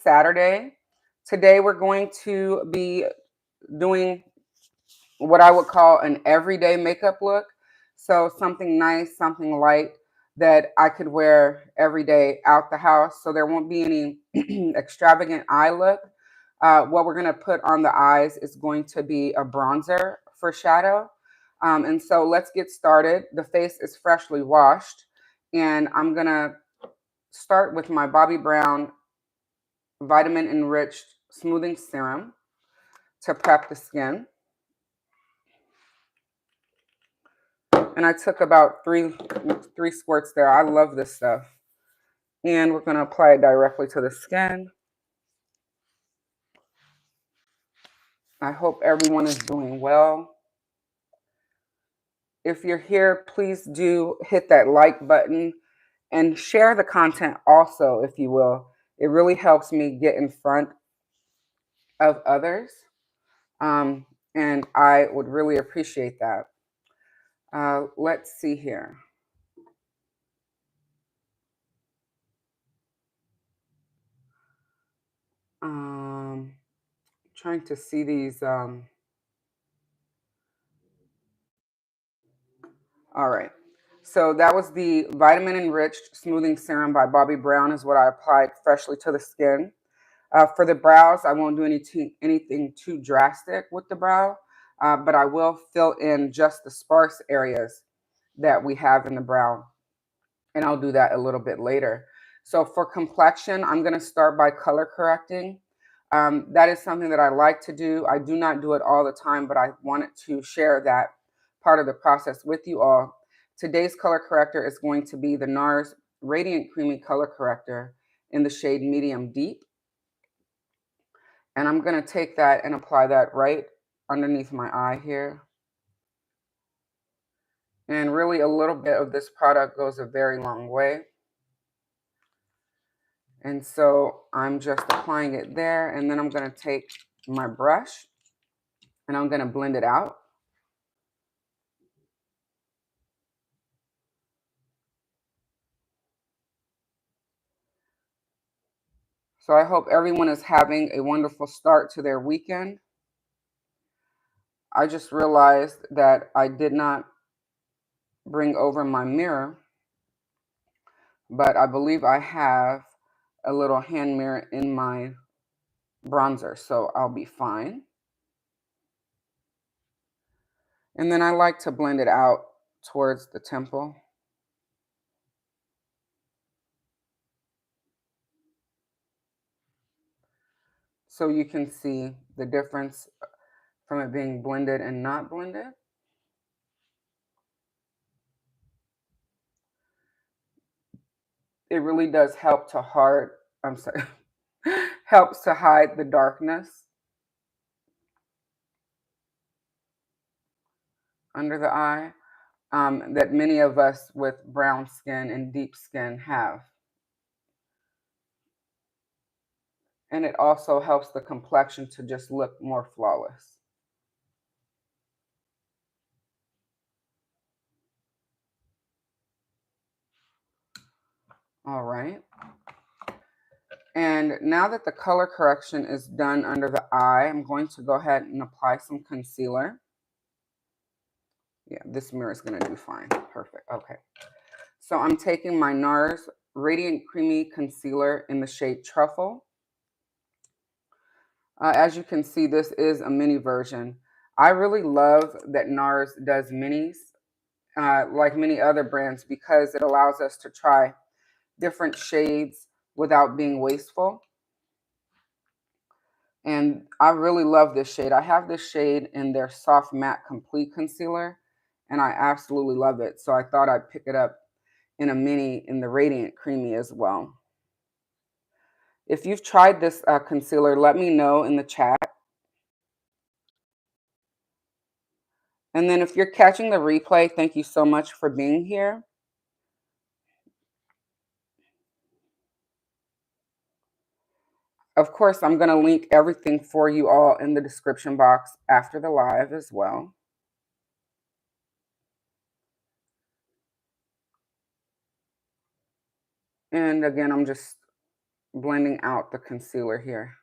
Saturday. Today we're going to be doing what I would call an everyday makeup look. So something nice, something light that I could wear every day out the house. So there won't be any extravagant eye look. What we're going to put on the eyes is going to be a bronzer for shadow. And so let's get started. The face is freshly washed. And I'm going to start with my Bobbi Brown Vitamin Enriched Smoothing Serum to prep the skin. And I took about three squirts there. I love this stuff. And we're going to apply it directly to the skin. I hope everyone is doing well. If you're here, please do hit that like button and share the content also, if you will. It really helps me get in front of others. And I would really appreciate that. Let's see here. Trying to see these. All right. So that was the Vitamin Enriched Smoothing Serum by Bobbi Brown is what I applied freshly to the skin. For the brows, I won't do anything too drastic with the brow, but I will fill in just the sparse areas that we have in the brow. And I'll do that a little bit later. So for complexion, I'm going to start by color correcting. That is something that I like to do. I do not do it all the time, but I wanted to share that part of the process with you all. Today's color corrector is going to be the NARS Radiant Creamy Color Corrector in the shade Medium Deep. And I'm going to take that and apply that right underneath my eye here. And really a little bit of this product goes a very long way. And so I'm just applying it there, and then I'm going to take my brush and I'm going to blend it out. So I hope everyone is having a wonderful start to their weekend. I just realized that I did not bring over my mirror, but I believe I have a little hand mirror in my bronzer, so I'll be fine. And then I like to blend it out towards the temple. So you can see the difference from it being blended and not blended. It really does help to helps to hide the darkness under the eye that many of us with brown skin and deep skin have. And it also helps the complexion to just look more flawless. All right. And now that the color correction is done under the eye, I'm going to go ahead and apply some concealer. Yeah, this mirror is going to do fine. Perfect. Okay. So I'm taking my NARS Radiant Creamy Concealer in the shade Truffle. As you can see, this is a mini version. I really love that NARS does minis, like many other brands, because it allows us to try different shades without being wasteful. And I really love this shade. I have this shade in their Soft Matte Complete Concealer, and I absolutely love it. So I thought I'd pick it up in a mini in the Radiant Creamy as well. If you've tried this concealer, let me know in the chat. And then if you're catching the replay, thank you so much for being here. Of course, I'm going to link everything for you all in the description box after the live as well. And again, I'm just blending out the concealer here.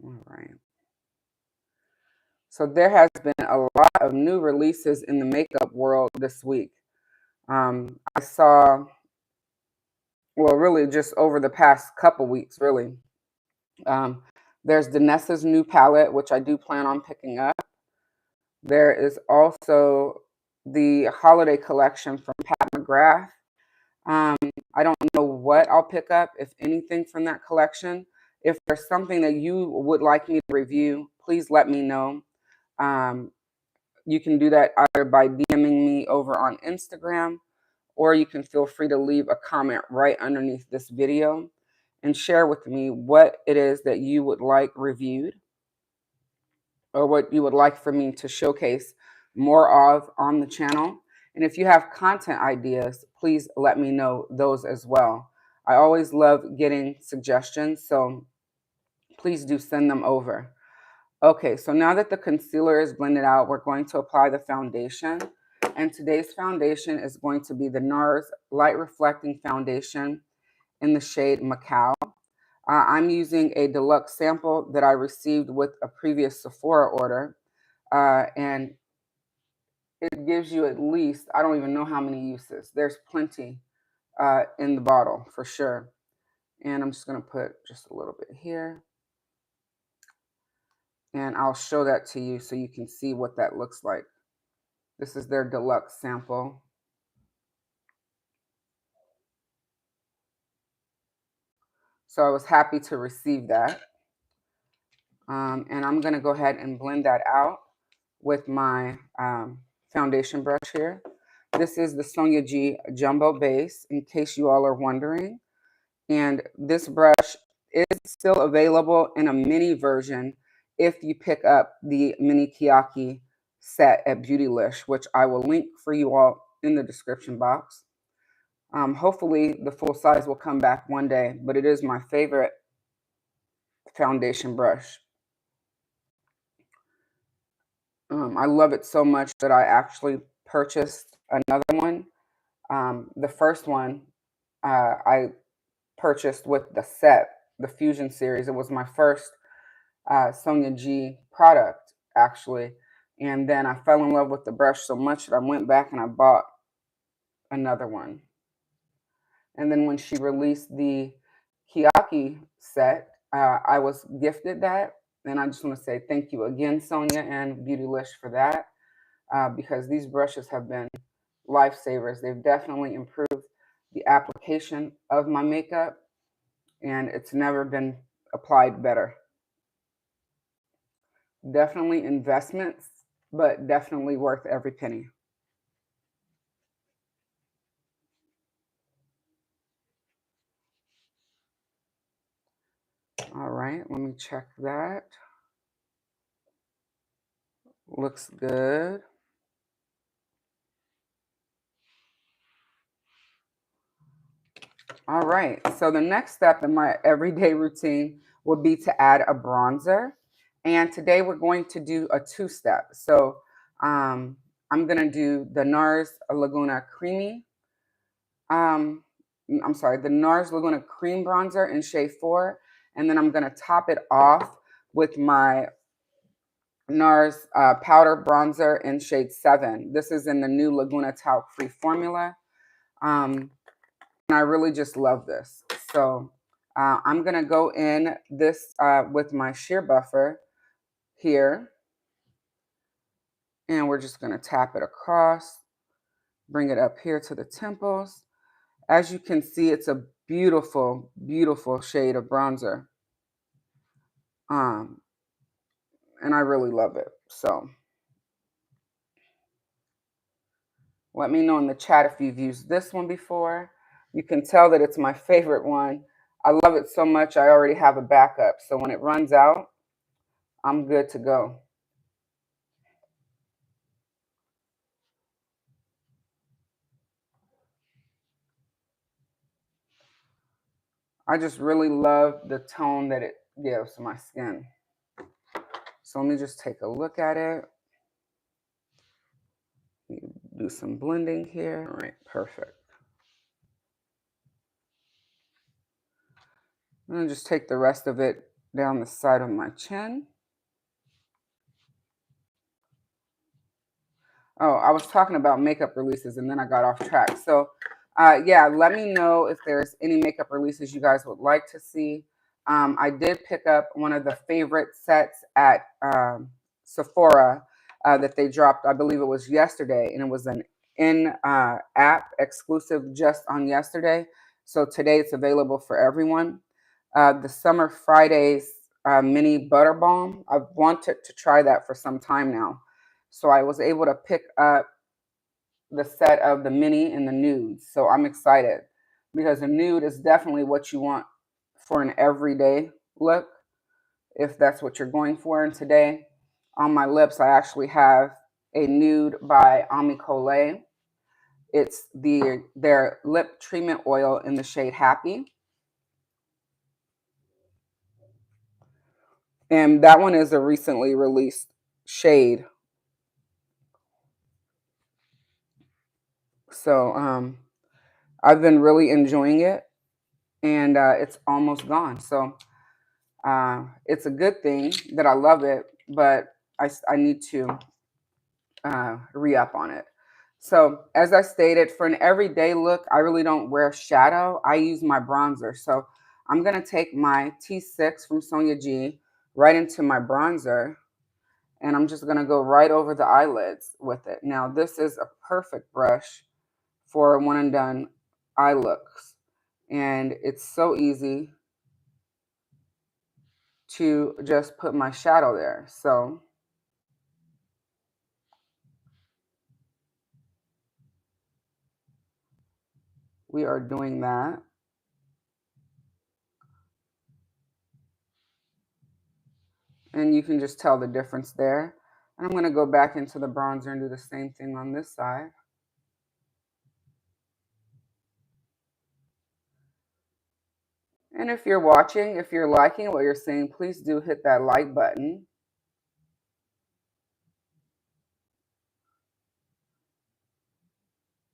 All right. So there has been a lot of new releases in the makeup world this week. I saw, well, really just over the past couple weeks, really. There's Danessa's new palette, which I do plan on picking up. There is also the holiday collection from Pat McGrath. Um, I don't know what I'll pick up, if anything, from that collection. If there's something that you would like me to review, please let me know. Um, you can do that either by DMing me over on Instagram, or you can feel free to leave a comment right underneath this video and share with me what it is that you would like reviewed or what you would like for me to showcase more of on the channel. And if you have content ideas, please let me know those as well. I always love getting suggestions, so please do send them over. Okay, so now that the concealer is blended out, we're going to apply the foundation. And today's foundation is going to be the NARS Light Reflecting Foundation in the shade Macao. I'm using a deluxe sample that I received with a previous Sephora order. And it gives you at least, I don't even know how many uses. There's plenty in the bottle for sure. And I'm just going to put just a little bit here. And I'll show that to you so you can see what that looks like. This is their deluxe sample. So I was happy to receive that. And I'm going to go ahead and blend that out with my foundation brush here. This is the Sonia G Jumbo Base, in case you all are wondering. And this brush is still available in a mini version if you pick up the mini Kiyaki set at Beautylish, which I will link for you all in the description box. Hopefully the full size will come back one day, but it is my favorite foundation brush. I love it so much that I actually purchased another one. The first one I purchased with the set, the Fusion series. It was my first Sonia G product, actually. And then I fell in love with the brush so much that I went back and I bought another one. And then when she released the Kiyaki set, I was gifted that. And I just want to say thank you again, Sonia and Beautylish, for that. Because these brushes have been lifesavers. They've definitely improved the application of my makeup, and it's never been applied better. Definitely investments, but definitely worth every penny. All right, let me check that. Looks good. All right, so the next step in my everyday routine would be to add a bronzer. And today we're going to do a two-step. So I'm going to do the NARS Laguna Creamy. I'm sorry, the NARS Laguna Cream Bronzer in shade 4. And then I'm going to top it off with my NARS Powder Bronzer in shade 7. This is in the new Laguna Talc Free formula. And I really just love this. So I'm going to go in this with my sheer buffer here. And we're just going to tap it across, bring it up here to the temples. As you can see, it's a beautiful, beautiful shade of bronzer. And I really love it. So let me know in the chat if you've used this one before. You can tell that it's my favorite one. I love it so much, I already have a backup. So when it runs out, I'm good to go. I just really love the tone that it gives to my skin. So let me just take a look at it. Do some blending here. All right, perfect. I'm going to just take the rest of it down the side of my chin. Oh, I was talking about makeup releases and then I got off track. So, yeah, let me know if there's any makeup releases you guys would like to see. I did pick up one of the favorite sets at Sephora that they dropped, I believe it was yesterday, and it was an in-app exclusive just on yesterday. So today it's available for everyone. The Summer Fridays mini butter balm. I've wanted to try that for some time now. So I was able to pick up the set of the mini and the nudes. So I'm excited because the nude is definitely what you want for an everyday look, if that's what you're going for. And today on my lips, I actually have a nude by Ami Collet. It's their lip treatment oil in the shade Happy. And that one is a recently released shade. So I've been really enjoying it, and it's almost gone. So it's a good thing that I love it, but I need to re-up on it. So as I stated, for an everyday look, I really don't wear shadow. I use my bronzer. So I'm going to take my T6 from Sonia G right into my bronzer, and I'm just going to go right over the eyelids with it. Now, this is a perfect brush for one and done eye looks, and it's so easy to just put my shadow there. So we are doing that. And you can just tell the difference there. And I'm going to go back into the bronzer and do the same thing on this side. And if you're watching, if you're liking what you're seeing, please do hit that like button.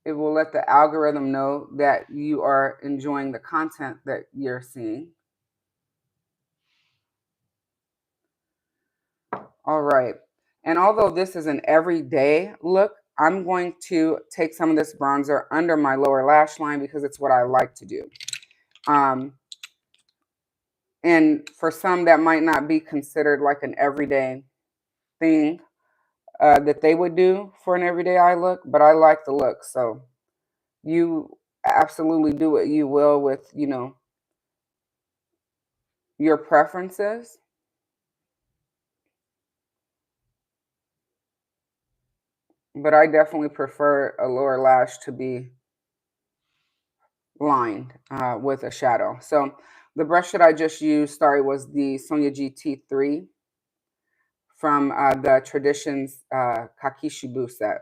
It will let the algorithm know that you are enjoying the content that you're seeing. All right. And although this is an everyday look, I'm going to take some of this bronzer under my lower lash line because it's what I like to do. And for some, that might not be considered like an everyday thing that they would do for an everyday eye look, but I like the look. So you absolutely do what you will with, you know, your preferences. But I definitely prefer a lower lash to be lined with a shadow. So the brush that I just used, sorry, was the Sonia GT3 from the Traditions Kakishibu set.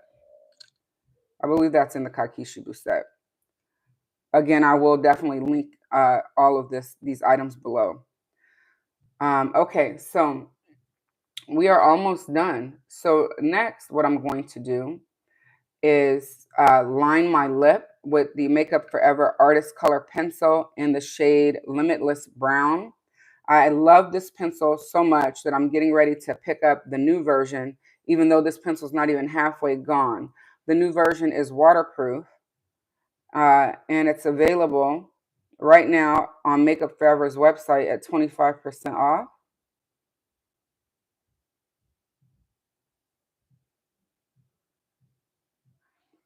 I believe that's in the Kakishibu set. Again, I will definitely link all of these items below. Okay, so we are almost done. So next, what I'm going to do is line my lip with the Makeup Forever Artist Color Pencil in the shade Limitless Brown. I love this pencil so much that I'm getting ready to pick up the new version, even though this pencil is not even halfway gone. The new version is waterproof, and it's available right now on Makeup Forever's website at 25% off.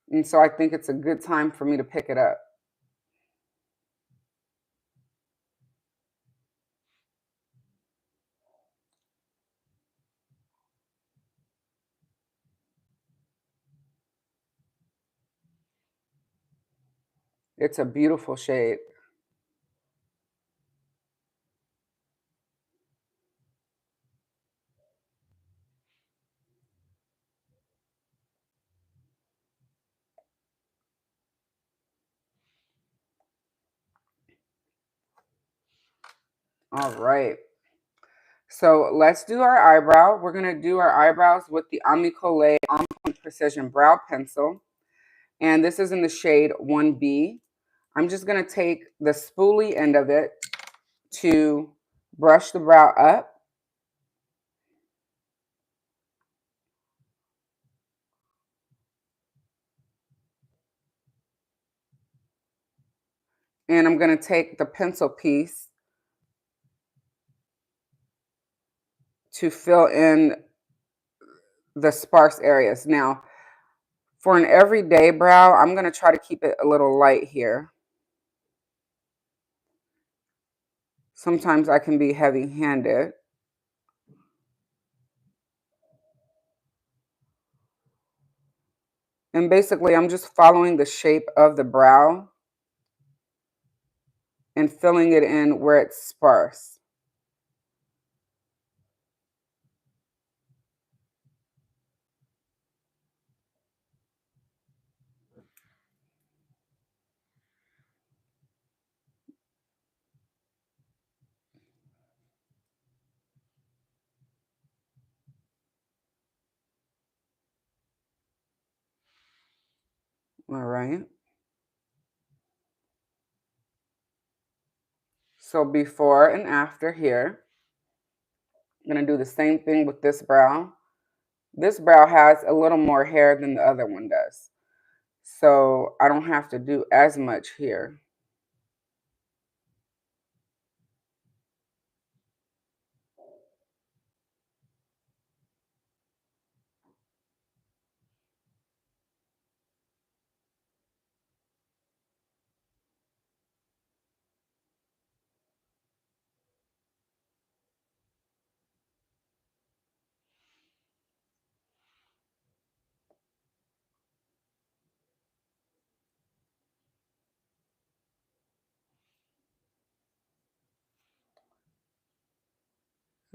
And so I think it's a good time for me to pick it up. It's a beautiful shade. All right. So let's do our eyebrow. We're going to do our eyebrows with the Omnicolor On Point Precision Brow Pencil. And this is in the shade 1B. I'm just going to take the spoolie end of it to brush the brow up. And I'm going to take the pencil piece to fill in the sparse areas. Now, for an everyday brow, I'm going to try to keep it a little light here. Sometimes I can be heavy-handed. And basically, I'm just following the shape of the brow and filling it in where it's sparse. All right. So before and after here, I'm going to do the same thing with this brow. This brow has a little more hair than the other one does. So I don't have to do as much here.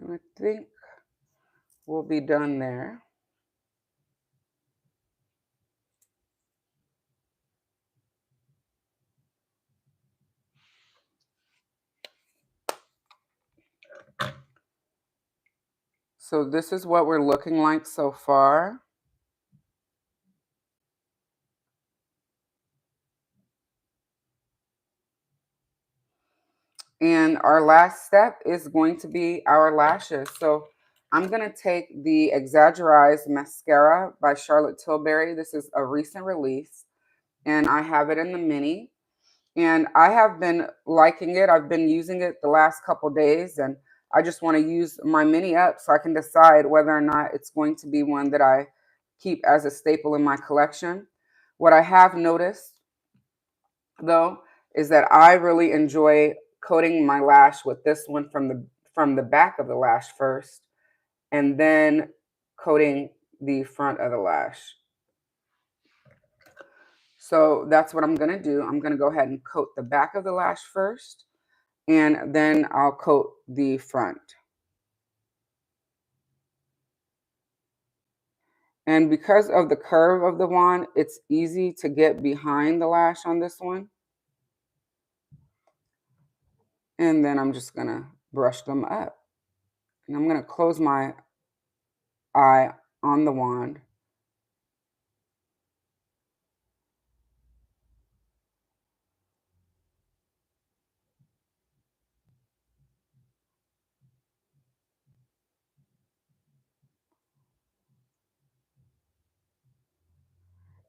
And I think we'll be done there. So this is what we're looking like so far. And our last step is going to be our lashes. So I'm going to take the Exagger-Eyes Mascara by Charlotte Tilbury. This is a recent release, and I have it in the mini. And I have been liking it. I've been using it the last couple days, and I just want to use my mini up so I can decide whether or not it's going to be one that I keep as a staple in my collection. What I have noticed, though, is that I really enjoy coating my lash with this one from the back of the lash first, and then coating the front of the lash. So that's what I'm going to do. I'm going to go ahead and coat the back of the lash first, and then I'll coat the front. And because of the curve of the wand, it's easy to get behind the lash on this one. And then I'm just going to brush them up. And I'm going to close my eye on the wand.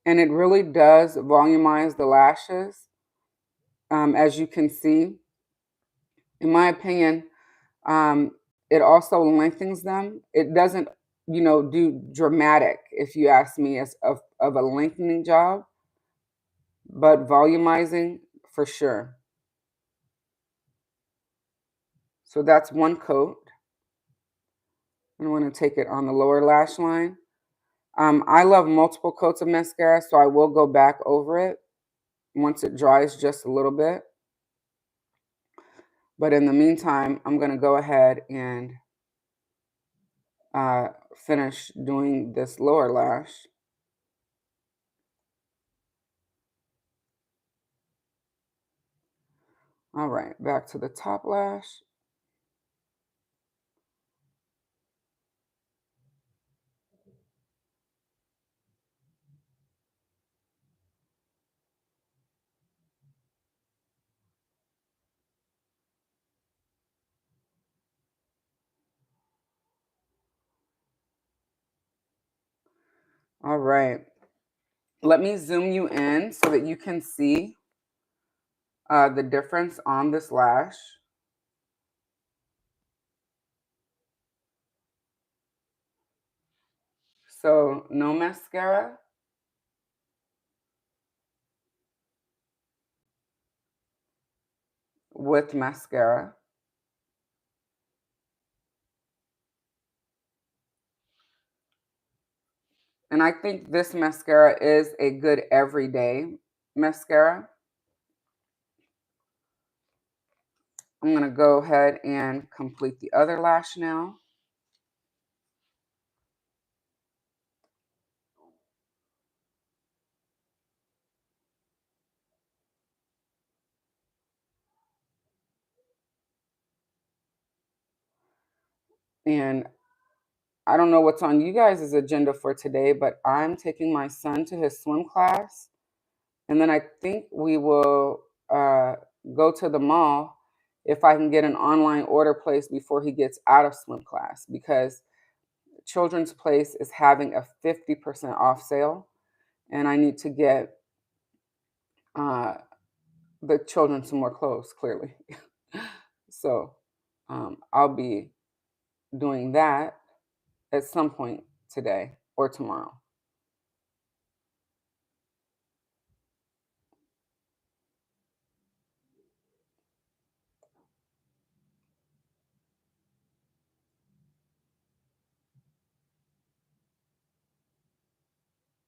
And it really does volumize the lashes. As you can see, in my opinion, it also lengthens them. It doesn't, do dramatic, if you ask me, as of a lengthening job, but volumizing for sure. So that's one coat. I'm going to take it on the lower lash line. I love multiple coats of mascara, so I will go back over it once it dries just a little bit. But in the meantime, I'm going to go ahead and finish doing this lower lash. All right, back to the top lash. All right. Let me zoom you in so that you can see the difference on this lash. So no mascara. With mascara. And I think this mascara is a good everyday mascara. I'm going to go ahead and complete the other lash now. And I don't know what's on you guys' agenda for today, but I'm taking my son to his swim class. And then I think we will go to the mall if I can get an online order placed before he gets out of swim class, because Children's Place is having a 50% off sale. And I need to get uh, the children some more clothes, clearly. So I'll be doing that at some point today or tomorrow.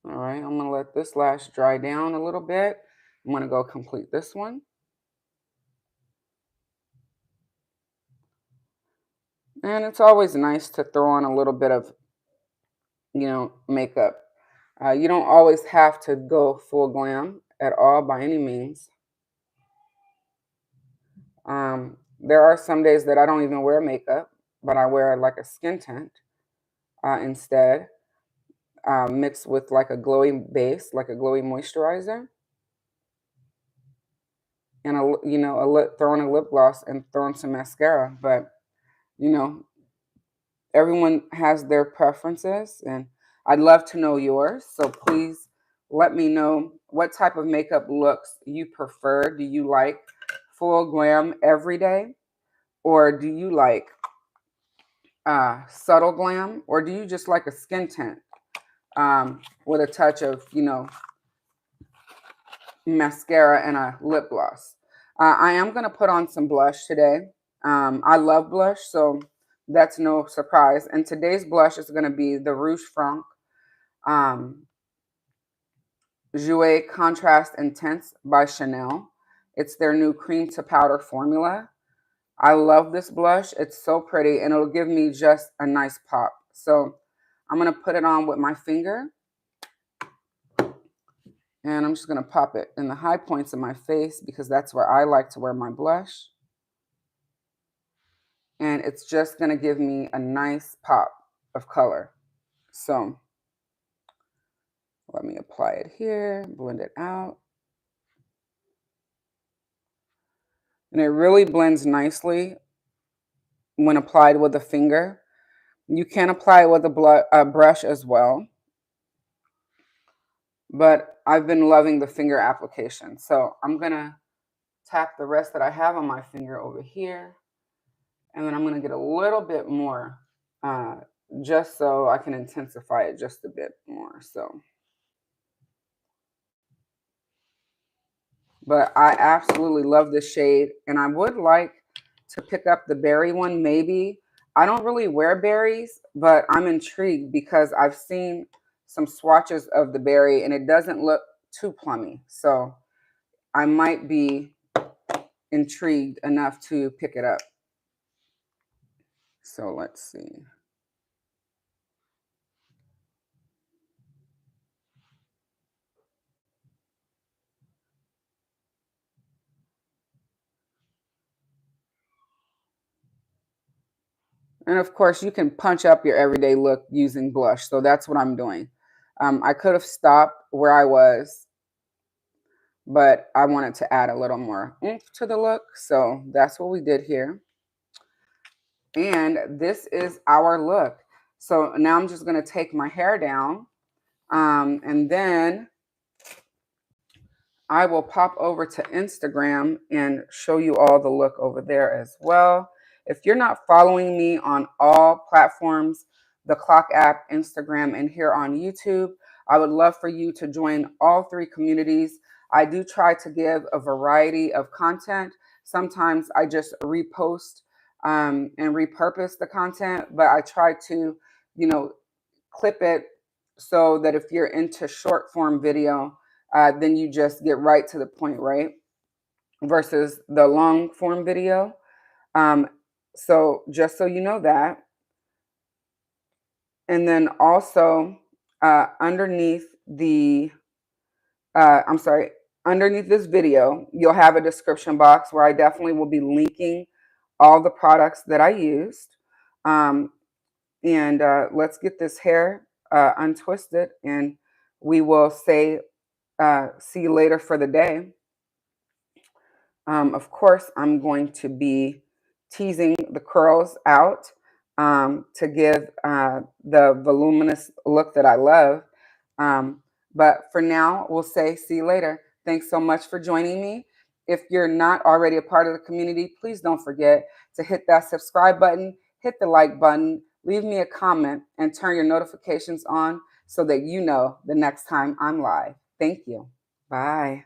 All right, I'm going to let this lash dry down a little bit. I'm going to go complete this one. And it's always nice to throw on a little bit of, makeup. You don't always have to go full glam at all by any means. There are some days that I don't even wear makeup, but I wear like a skin tint instead, mixed with like a glowy base, like a glowy moisturizer, and throwing a lip gloss and throwing some mascara. But you know, everyone has their preferences, and I'd love to know yours. So please let me know what type of makeup looks you prefer. Do you like full glam every day? Or do you like subtle glam? Or do you just like a skin tint with a touch of, mascara and a lip gloss? I am going to put on some blush today. I love blush, so that's no surprise. And today's blush is going to be the Rouge Franc Joues Contrast Intense by Chanel. It's their new cream to powder formula. I love this blush. It's so pretty, and it'll give me just a nice pop. So I'm going to put it on with my finger. And I'm just going to pop it in the high points of my face because that's where I like to wear my blush. And it's just going to give me a nice pop of color. So let me apply it here, blend it out. And it really blends nicely when applied with a finger. You can apply it with a brush as well. But I've been loving the finger application. So I'm going to tap the rest that I have on my finger over here. And then I'm going to get a little bit more just so I can intensify it just a bit more. But I absolutely love this shade. And I would like to pick up the berry one maybe. I don't really wear berries, but I'm intrigued because I've seen some swatches of the berry and it doesn't look too plummy. So I might be intrigued enough to pick it up. So let's see. And of course, you can punch up your everyday look using blush. So that's what I'm doing. I could have stopped where I was, but I wanted to add a little more oomph to the look. So that's what we did here. And this is our look. So now I'm just going to take my hair down And then I will pop over to Instagram and show you all the look over there as well. If you're not following me on all platforms, the Clock app, Instagram, and here on YouTube, I would love for you to join all three communities. I do try to give a variety of content. Sometimes I just repost and repurpose the content, but I try to, clip it so that if you're into short form video, then you just get right to the point, right? Versus the long form video. Um, so just so you know that. And then also underneath the, I'm sorry, underneath this video, you'll have a description box where I definitely will be linking all the products that I used. And let's get this hair untwisted, and we will say see you later for the day. Of course, I'm going to be teasing the curls out to give the voluminous look that I love. But for now, we'll say see you later. Thanks so much for joining me. If you're not already a part of the community, please don't forget to hit that subscribe button, hit the like button, leave me a comment, and turn your notifications on so that you know the next time I'm live. Thank you. Bye.